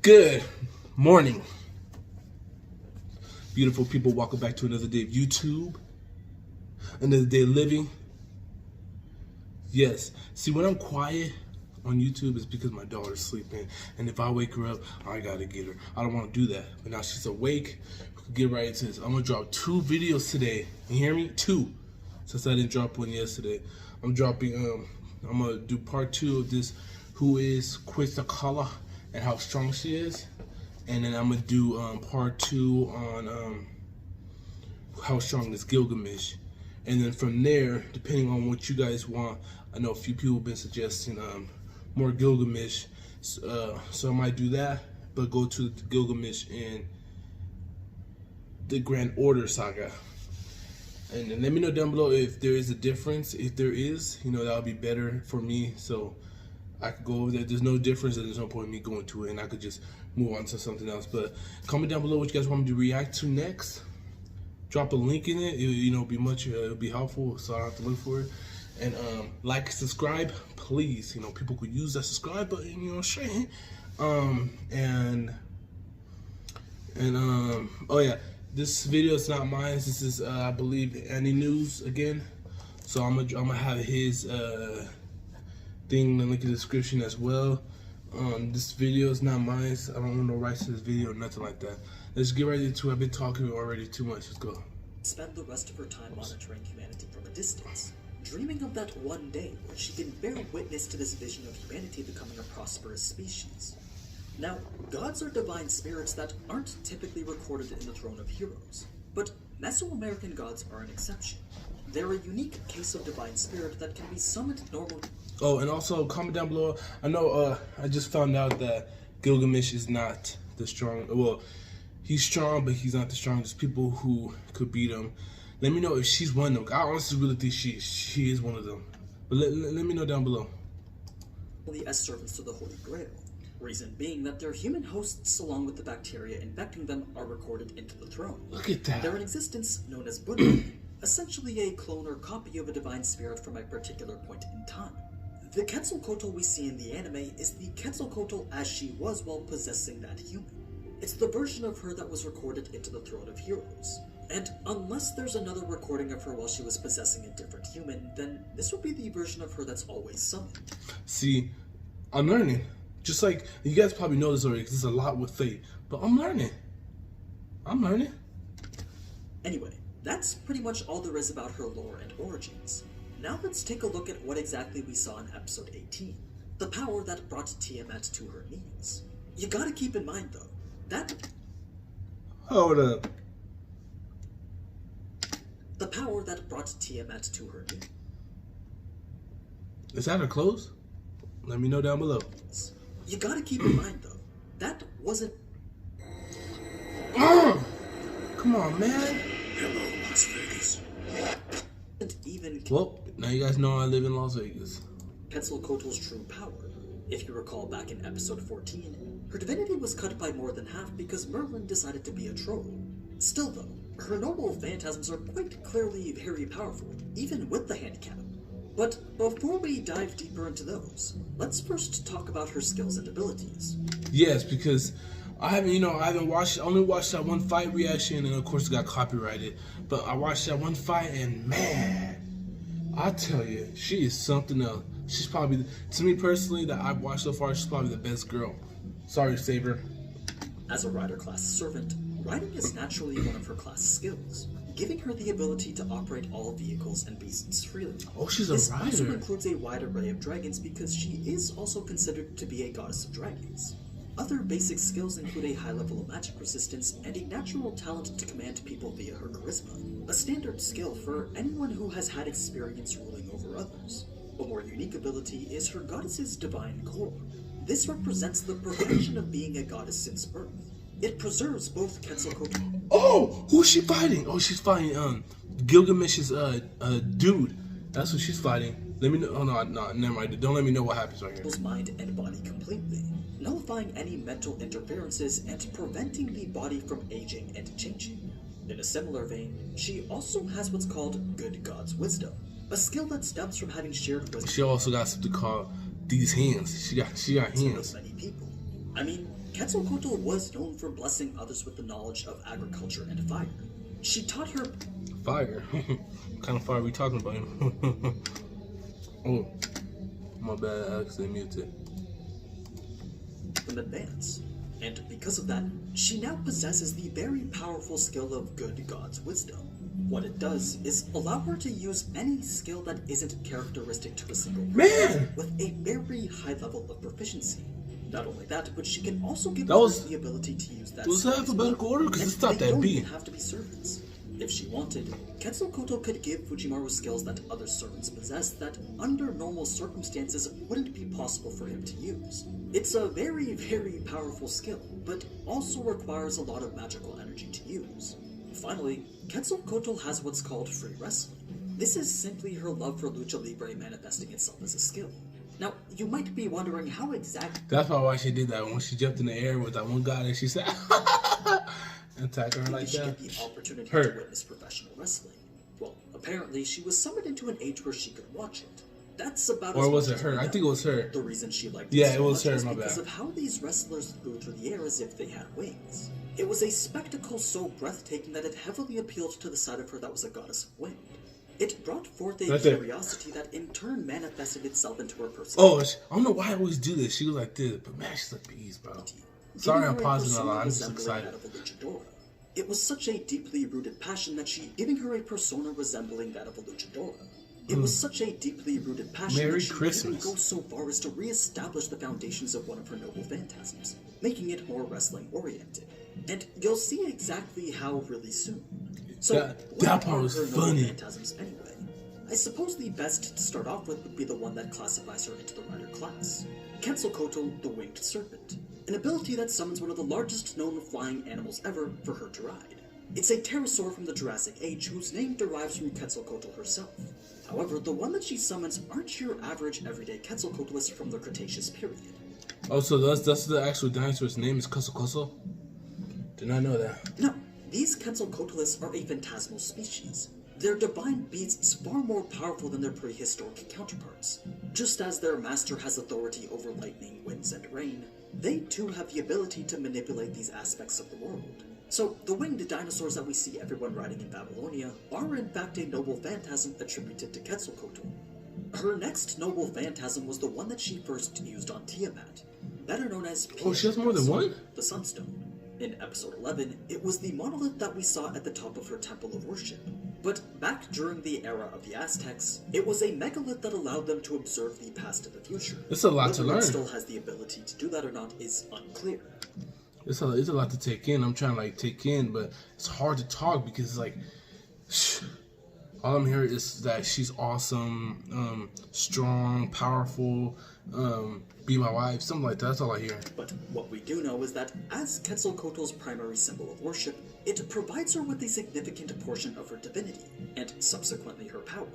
Good morning, beautiful people. Welcome back to another day of YouTube, another day of living. Yes, see, when I'm quiet on YouTube, it's because my daughter's sleeping, and if I wake her up, I gotta get her. I don't want to do that, but now she's awake. We can get right into this. I'm gonna drop 2 videos today. You hear me? 2, since I didn't drop one yesterday. I'm dropping. I'm gonna do part 2 of this. Who is QUETZALCOATL and how strong she is, and then I'm gonna do part 2 on how strong is Gilgamesh, and then from there, depending on what you guys want, I know a few people have been suggesting more Gilgamesh, so I might do that, but go to the Gilgamesh in the Grand Order saga. And then let me know down below if there is a difference. If there is, that would be better for me, so I could go over there. There's no difference, and there's no point in me going to it, and I could just move on to something else. But comment down below what you guys want me to react to next. Drop a link in it. It'll be helpful, so I don't have to look for it. And like, subscribe, please. People could use that subscribe button. Straight. Oh yeah, this video is not mine. This is I believe aninews again. So I'm gonna have his thing, the link in the description as well. This video is not mine. I don't want no rights to this video or nothing like that. Let's get right into it. I've been talking already too much. Let's go. Spend the rest of her time monitoring humanity from a distance, dreaming of that one day where she can bear witness to this vision of humanity becoming a prosperous species. Now, gods are divine spirits that aren't typically recorded in the Throne of Heroes, but Mesoamerican gods are an exception. They're a unique case of divine spirit that can be summoned normally. Oh, and also comment down below. I know I just found out that Gilgamesh is not the strong. Well, he's strong, but he's not the strongest. People who could beat him. Let me know if she's one of them. I honestly really think she is one of them. But let me know down below. As servants to the Holy Grail. Reason being that their human hosts, along with the bacteria infecting them, are recorded into the throne. Look at that. They're an existence known as Buddha, essentially a clone or copy of a divine spirit from a particular point in time. The Quetzalcoatl we see in the anime is the Quetzalcoatl as she was while possessing that human. It's the version of her that was recorded into the Throne of Heroes. And unless there's another recording of her while she was possessing a different human, then this would be the version of her that's always summoned. See, I'm learning. Just like, you guys probably know this already because there's a lot with Fate, but I'm learning. Anyway, that's pretty much all there is about her lore and origins. Now let's take a look at what exactly we saw in episode 18, the power that brought Tiamat to her knees. You gotta keep in mind though, that... Hold up. The power that brought Tiamat to her knees. Is that her clothes? Let me know down below. You gotta keep in mind though, that wasn't... Come on, man. Hello, Las Vegas. Even... Well, now you guys know I live in Las Vegas. Quetzalcoatl's true power. If you recall back in episode 14, her divinity was cut by more than half because Merlin decided to be a troll. Still though, her noble phantasms are quite clearly very powerful, even with the handicap. But before we dive deeper into those, let's first talk about her skills and abilities. Yes, because I haven't only watched that one fight reaction, and of course it got copyrighted. But I watched that one fight, and man, I tell you, she is something else. She's probably, to me personally, that I've watched so far, she's probably the best girl. Sorry, Saber. As a rider class servant, riding is naturally one of her class skills, giving her the ability to operate all vehicles and beasts freely. Oh, she's a rider. This also includes a wide array of dragons because she is also considered to be a goddess of dragons. Other basic skills include a high level of magic resistance and a natural talent to command people via her charisma, a standard skill for anyone who has had experience ruling over others. A more unique ability is her goddess's divine core. This represents the perfection of being a goddess since birth. It preserves both Quetzalcoatl. Oh, who's she fighting? Oh, she's fighting Gilgamesh's dude. That's what she's fighting. Let me know. Oh no, never mind. Don't let me know what happens right here. Mind and body completely, nullifying any mental interferences and preventing the body from aging and changing. In a similar vein, she also has what's called Good God's Wisdom, a skill that stems from having shared wisdom. She also got something called these hands. She got hands. Many people. I mean, Quetzalcoatl was known for blessing others with the knowledge of agriculture and fire. She taught her Fire. What kind of fire are we talking about? Oh, my bad, I accidentally muted. in advance. And because of that, she now possesses the very powerful skill of good God's wisdom. What it does is allow her to use any skill that isn't characteristic to a single person with a very high level of proficiency. Not only that, but she can also give others the ability to use that was skill as alphabetical well. order? Because And it's not they that don't B. even have to be servants. If she wanted, Quetzalcoatl could give Fujimaru skills that other servants possess that under normal circumstances wouldn't be possible for him to use. It's a very, very powerful skill, but also requires a lot of magical energy to use. Finally, Quetzalcoatl has what's called free wrestling. This is simply her love for lucha libre manifesting itself as a skill. Now, you might be wondering how exactly... That's probably why she did that. When she jumped in the air with that one guy and she said, attack her like she that. get the opportunity to witness professional wrestling. Well, apparently she was summoned into an age where she could watch it. That's about Or as was much it as her? we I know. think it was her. The reason she liked Yeah, so it was much her, was my because bad. of how these wrestlers flew through the air as if they had wings. It was a spectacle so breathtaking that it heavily appealed to the side of her that was a goddess of wind. It brought forth a That's it. curiosity that in turn manifested itself into her personality. Oh, I don't know why I always do this. She was like this, but man, she's like bees, bro. Sorry, Giving I'm her a pausing a persona lot. I'm just resembling excited. that of a luchadora. It was such a deeply rooted passion that giving her a persona resembling that of a luchadora. It was such a deeply rooted passion Merry that she Christmas. even goes so far as to re-establish the foundations of one of her noble phantasms, making it more wrestling oriented. And you'll see exactly how really soon. So, that what part are was her noble funny. phantasms anyway? I suppose the best to start off with would be the one that classifies her into the rider class. Quetzalcoatl, the Winged Serpent, an ability that summons one of the largest known flying animals ever for her to ride. It's a pterosaur from the Jurassic Age whose name derives from Quetzalcoatl herself. However, the one that she summons aren't your average everyday Quetzalcoatlists from the Cretaceous period. Oh, so that's the actual dinosaur's name is Quetzalcoatl? Did not know that. No, these Quetzalcoatlists are a phantasmal species. They're divine beasts far more powerful than their prehistoric counterparts. Just as their master has authority over lightning, winds, and rain, they too have the ability to manipulate these aspects of the world. So, the winged dinosaurs that we see everyone riding in Babylonia are in fact a noble phantasm attributed to Quetzalcoatl. Her next noble phantasm was the one that she first used on Tiamat, better known as Oh, she has more than one? the Sunstone. In episode 11, it was the monolith that we saw at the top of her temple of worship. But back during the era of the Aztecs, it was a megalith that allowed them to observe the past and the future. It's a lot to Whether learn. it still has the ability to do that or not is unclear. It's a lot to take in. I'm trying to take in, but it's hard to talk because it's like all I'm hearing is that she's awesome, strong, powerful, be my wife, something like that. That's all I hear. But what we do know is that as Quetzalcoatl's primary symbol of worship, it provides her with a significant portion of her divinity, and subsequently her power.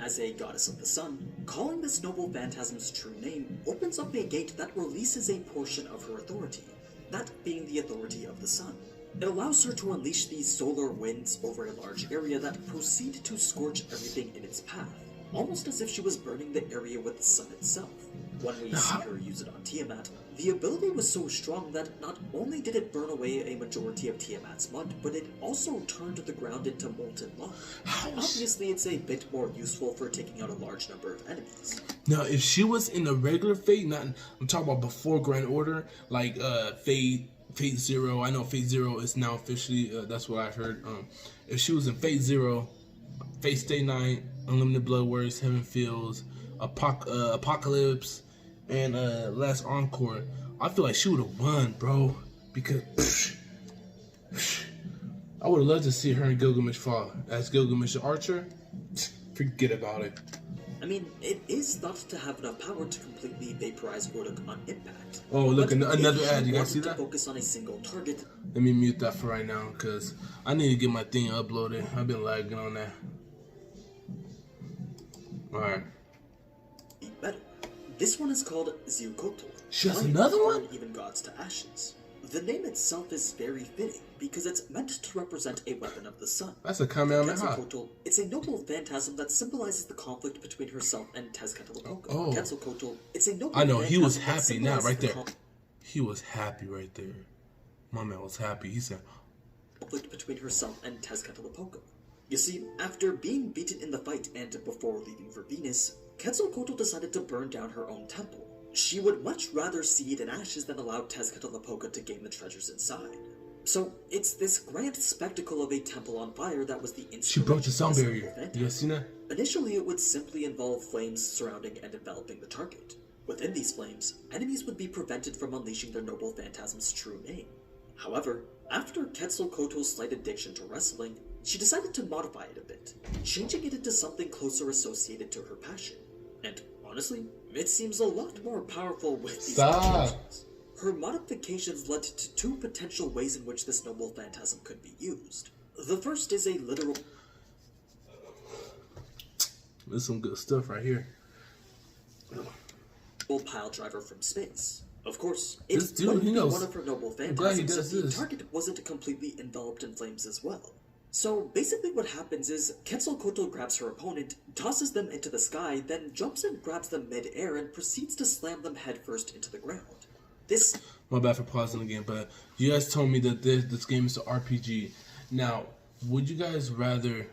As a goddess of the sun, calling this noble phantasm's true name opens up a gate that releases a portion of her authority, that being the authority of the sun. It allows her to unleash these solar winds over a large area that proceed to scorch everything in its path, almost as if she was burning the area with the sun itself. When we see her use it on Tiamat, the ability was so strong that not only did it burn away a majority of Tiamat's mud, but it also turned the ground into molten lava. Obviously, it's a bit more useful for taking out a large number of enemies. Now, if she was in the regular Fate, I'm talking about before Grand Order, like Fate Zero. I know Fate Zero is now officially. That's what I've heard. If she was in Fate Zero, Fate Stay Night, Unlimited Blood Works, Heaven Feels, Apocalypse, and Last Encore, I feel like she would have won, bro. Because I would have loved to see her and Gilgamesh fall as Gilgamesh the Archer. Forget about it. I mean, it is thought to have enough power to completely vaporize Uruk on impact. Oh, look, But another if ad. she You guys see wanted that? to focus on a single target, Let me mute that for right now because I need to get my thing uploaded. I've been lagging on that. Alright. be better. This one is called Ziukotl. She has Light another to one? burn even gods to ashes. The name itself is very fitting because it's meant to represent a weapon of the sun. That's a Kamehameha. Quetzalcoatl, it's a noble phantasm that symbolizes the conflict between herself and Tezcatlipoca. Oh. Quetzalcoatl, it's a noble I know, he was phantasm that happy now, symbolizes right the there. He was happy right there. My man was happy. He said, conflict between herself and Tezcatlipoca. You see, after being beaten in the fight and before leaving for Venus, Quetzalcoatl decided to burn down her own temple. She would much rather see it in ashes than allow Tezcatlipoca to gain the treasures inside. So, it's this grand spectacle of a temple on fire that was the inspiration. she broke the sound barrier. You guys seen that? Initially, it would simply involve flames surrounding and enveloping the target. Within these flames, enemies would be prevented from unleashing their noble phantasm's true name. However, after Quetzalcoatl's slight addiction to wrestling, she decided to modify it a bit, changing it into something closer associated to her passion. And honestly, it seems a lot more powerful with these modifications. Her modifications led to two potential ways in which this noble phantasm could be used. The first is a literal... There's some good stuff right here. pile driver from space. Of course, it's this dude, he knows. One of her noble I'm glad he phantasms, does so the this. target wasn't completely enveloped in flames as well. So basically what happens is Quetzalcoatl grabs her opponent, tosses them into the sky, then jumps and grabs them mid-air and proceeds to slam them headfirst into the ground. This... My bad for pausing again, but you guys told me that this game is an RPG. Now, would you guys rather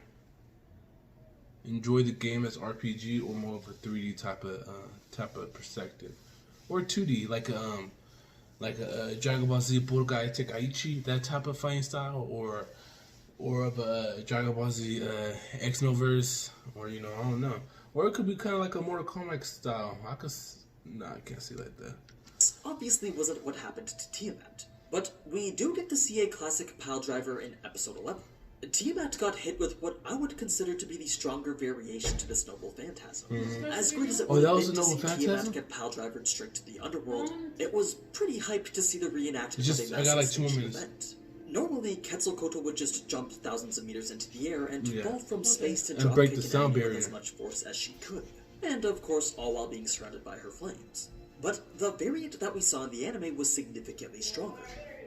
enjoy the game as RPG or more of a 3D type of perspective, or 2D like a Dragon Ball Z Budokai Tenkaichi, that type of fighting style, or of a Dragon Ball Z Xenoverse, or I don't know, or it could be kind of like a Mortal Kombat style. I can't see like that. Obviously wasn't what happened to Tiamat, but we do get to see a classic pile driver in episode 11. Tiamat got hit with what I would consider to be the stronger variation to this noble phantasm. As great as it would have been to see Tiamat get pile drivered straight to the underworld, it was pretty hyped to see the reenactment of a massive event. Normally, Quetzalcoatl would just jump thousands of meters into the air and fall from space to drop break kick the an sound enemy barrier with as much force as she could. And of course, all while being surrounded by her flames. But the variant that we saw in the anime was significantly stronger.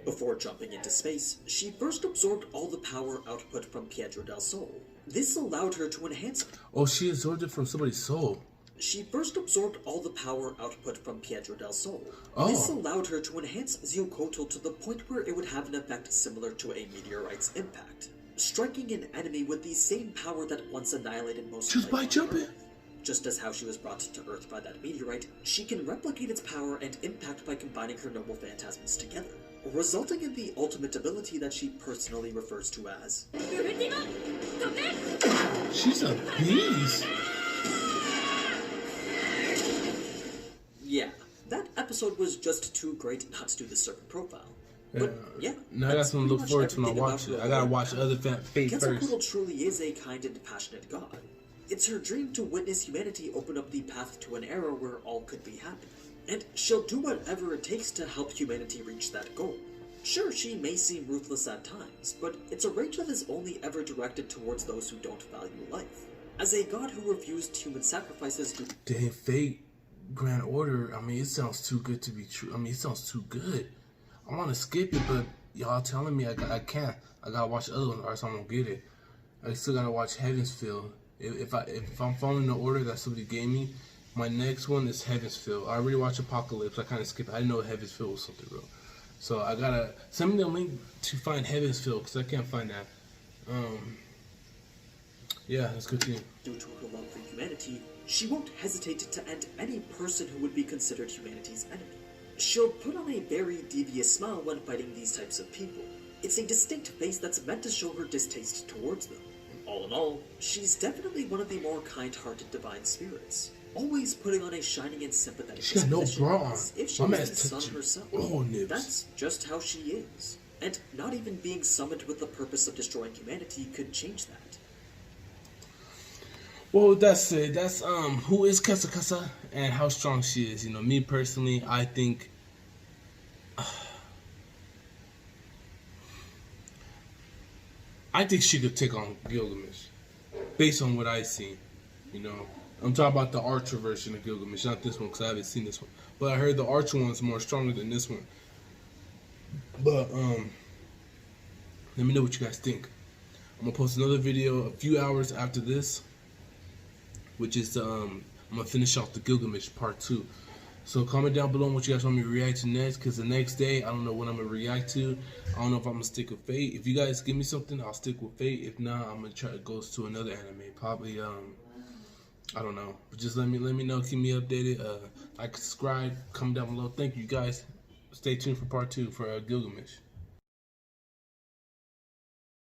Before jumping into space, she first absorbed all the power output from Piedra del Sol. This allowed her to enhance... Oh, she absorbed it from somebody's soul. She first absorbed all the power output from Piedra del Sol. Oh. This allowed her to enhance Xiuhcoatl to the point where it would have an effect similar to a meteorite's impact, striking an enemy with the same power that once annihilated most just by jumping. Earth. Just as how she was brought to Earth by that meteorite, she can replicate its power and impact by combining her noble phantasms together, resulting in the ultimate ability that she personally refers to as... She's a beast! Yeah, that episode was just too great not to do the servant profile. But yeah, now I got something to look forward to when I watch it. I gotta watch other Fate first. Quetzalcoatl truly is a kind and passionate god. It's her dream to witness humanity open up the path to an era where all could be happy. And she'll do whatever it takes to help humanity reach that goal. Sure, she may seem ruthless at times, but it's a rage that is only ever directed towards those who don't value life. As a god who refused human sacrifices... Dang, Fate Grand Order, I mean, it sounds too good to be true. I mean, it sounds too good. I want to skip it, but y'all telling me I can't. I gotta watch the other one, or else I won't get it. I still gotta watch Heaven's Field. If I'm following the order that somebody gave me, my next one is Heaven's Field. I already watched Apocalypse. I kind of skipped. I didn't know Heaven's Field was something real. So I gotta send me the link to find Heaven's Field because I can't find that. Yeah, let's continue. Due to her love for humanity, she won't hesitate to end any person who would be considered humanity's enemy. She'll put on a very devious smile when fighting these types of people. It's a distinct face that's meant to show her distaste towards them. All in all, she's definitely one of the more kind-hearted divine spirits, always putting on a shining and sympathetic She got no bra on. if she was the sun herself. Oh, nibs. That's just how she is. And not even being summoned with the purpose of destroying humanity could change that. Well, that's it. That's who is Quetzalcoatl and how strong she is. Me personally, I think she could take on Gilgamesh, based on what I've seen. I'm talking about the Archer version of Gilgamesh, not this one, because I haven't seen this one. But I heard the Archer one's more stronger than this one. But let me know what you guys think. I'm gonna post another video a few hours after this, which is I'm gonna finish off the Gilgamesh part 2. So comment down below what you guys want me to react to next, because the next day I don't know what I'm gonna react to. I don't know if I'm gonna stick with Fate. If you guys give me something, I'll stick with Fate. If not, I'm gonna try to go to another anime. Probably I don't know. But just let me know, keep me updated. Like, subscribe, comment down below. Thank you guys. Stay tuned for part 2 for Gilgamesh.